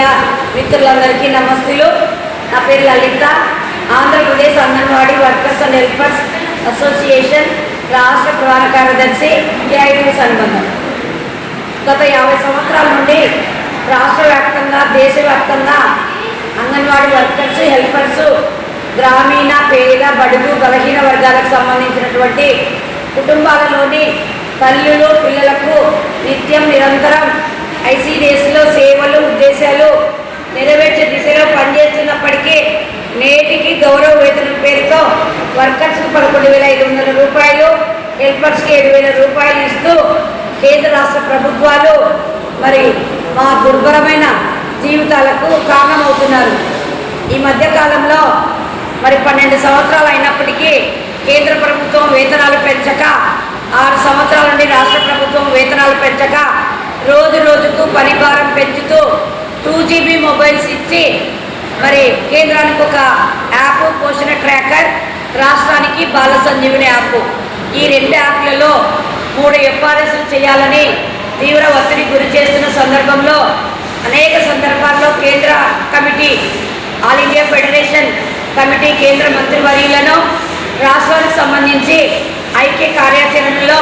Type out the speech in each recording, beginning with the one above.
Media మిత్రులందరికీ నమస్తులు. నా పేరు Lalitha. Andhra Pradesh Anganwadi workers and helpers association రాష్ట్ర ప్రధాన కార్యదర్శి ఏఐటీయూస్ అనుబంధం. గత 50 సంవత్సరాల నుండి రాష్ట్ర వ్యాప్తంగా దేశవ్యాప్తంగా అంగన్వాడీ వర్కర్స్ హెల్పర్స్ గ్రామీణ పేద బడుగు బలహీన వర్గాలకు సంబంధించినటువంటి కుటుంబాలలోని తల్లులు పిల్లలకు నిత్యం నిరంతరం ఐసీడీఎస్లో సేవలు ఉద్దేశాలు నెరవేర్చే దిశలో పనిచేస్తున్నప్పటికీ నేటికి గౌరవ వేతనం పేరుతో వర్కర్స్కి 11,500 రూపాయలు, హెల్పర్స్కి 7,000 రూపాయలు ఇస్తూ కేంద్ర రాష్ట్ర ప్రభుత్వాలు మరి మా దుర్భరమైన జీవితాలకు కారణమవుతున్నారు. ఈ మధ్యకాలంలో మరి 12 సంవత్సరాలు అయినప్పటికీ కేంద్ర ప్రభుత్వం వేతనాలు పెంచక, 6 సంవత్సరాల నుండి రాష్ట్ర ప్రభుత్వం వేతనాలు పెంచక రోజు రోజుకు పనిభారం పెంచుతూ 2GB మొబైల్స్ ఇచ్చి మరి కేంద్రానికి ఒక యాప్ పోషణ ట్రాకర్, రాష్ట్రానికి బాల సంజీవిని యాప్, ఈ 2 యాప్లలో 3 FRSలు చేయాలని తీవ్ర ఒత్తిడి గురి చేస్తున్న సందర్భంలో అనేక సందర్భాల్లో కేంద్ర committee all India federation committee కేంద్ర మంత్రివర్యులను రాష్ట్రానికి సంబంధించి ఐక్య కార్యాచరణలో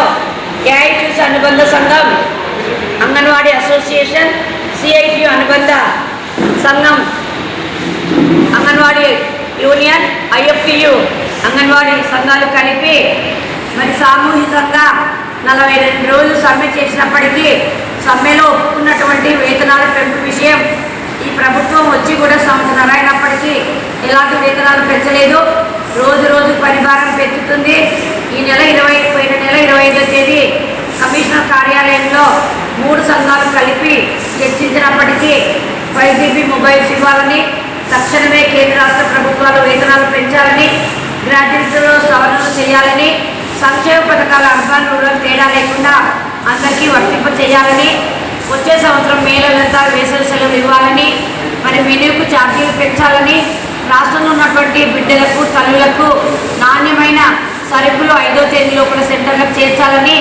ఏఐటీయూస్ అనుబంధ సంఘం, అంగన్వాడీ అసోసియేషన్, సిఐటియు అనుబంధ సంఘం, అంగన్వాడీ యూనియన్, ఐఎఫ్టియు అంగన్వాడీ సంఘాలు కలిపి మరి సామూహికంగా 42 రోజులు సమ్మె చేసినప్పటికీ సమ్మెలో ఒప్పుకున్నటువంటి వేతనాల పెంపు విషయం ఈ ప్రభుత్వం వచ్చి కూడా సంవత్సరం అయినప్పటికీ ఎలాంటి వేతనాలు పెంచలేదు. రోజు రోజు పరిభారం పెంచుతుంది. ఈ నెల 25వ తేదీ కమిషనర్ కార్యాలయంలో 3 సంఘాలు కలిపి చర్చించినప్పటికీ 5GB మొబైల్స్ ఇవ్వాలని, తక్షణమే కేంద్ర రాష్ట్ర ప్రభుత్వాలు వేతనాలు పెంచాలని, గ్రాడ్యుయేట్లలో సవరణలు చేయాలని, సంక్షేమ పథకాల అర్బన్ రూరల్ తేడా లేకుండా అందరికీ వర్తింప చేయాలని, వచ్చే సంవత్సరం మేలంతా వేసవి సెలవులు ఇవ్వాలని, మరి మెనూకు ఛార్జీలు పెంచాలని, రాష్ట్రంలో ఉన్నటువంటి బిడ్డలకు తల్లులకు నాణ్యమైన సరుకులు 5వ తేదీ లోపల సెంటర్లకు చేర్చాలని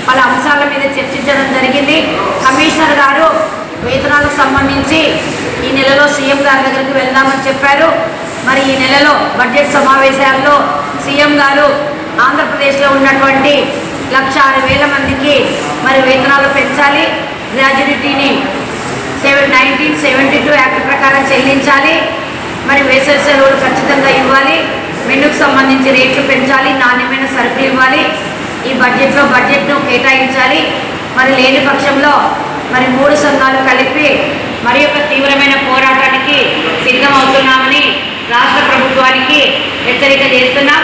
పలు అంశాల మీద చర్చించడం జరిగింది. కమిషనర్ గారు వేతనాలకు సంబంధించి ఈ నెలలో సీఎం గారి దగ్గరికి వెళ్దామని చెప్పారు. మరి ఈ నెలలో బడ్జెట్ సమావేశాల్లో సీఎం గారు ఆంధ్రప్రదేశ్లో ఉన్నటువంటి 1,06,000 మందికి మరి వేతనాలు పెంచాలి, గ్రాడ్యుయేటీని 1972 యాక్ట్ ప్రకారం చెల్లించాలి, మరి వేసవి సెలవులు ఖచ్చితంగా ఇవ్వాలి, మెనూకు సంబంధించి రేట్లు పెంచాలి, నాణ్యమైన సరుకులు ఇవ్వాలి, ఈ బడ్జెట్ను కేటాయించాలి. మరి లేని పక్షంలో మరి 3 సంఘాలు కలిపి మరి ఒక తీవ్రమైన పోరాటానికి సిద్ధమవుతున్నామని రాష్ట్ర ప్రభుత్వానికి హెచ్చరిక చేస్తున్నాం.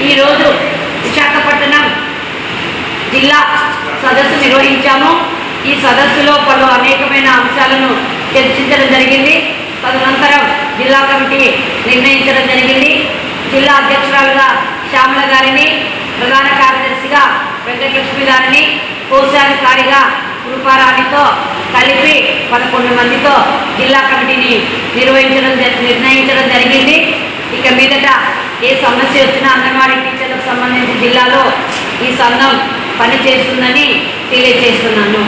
ఈరోజు విశాఖపట్నం జిల్లా సదస్సు నిర్వహించాము. ఈ సదస్సులో పలు అనేకమైన అంశాలను చర్చించడం జరిగింది. తదనంతరం జిల్లా కమిటీ నిర్ణయించడం జరిగింది. జిల్లా అధ్యక్షురాలుగా శ్యామల గారిని, ప్రధాన కార్యదర్శిగా వెంకటలక్ష్మి గారిని, కోశాధికారిగా కృపారాణితో కలిపి 11 మందితో జిల్లా కమిటీని నిర్ణయించడం జరిగింది. ఇక మీదట ఏ సమస్య వచ్చినా అంగన్వాడీ టీచర్లకు సంబంధించి జిల్లాలో ఈ సంఘం పనిచేస్తుందని తెలియజేస్తున్నాను.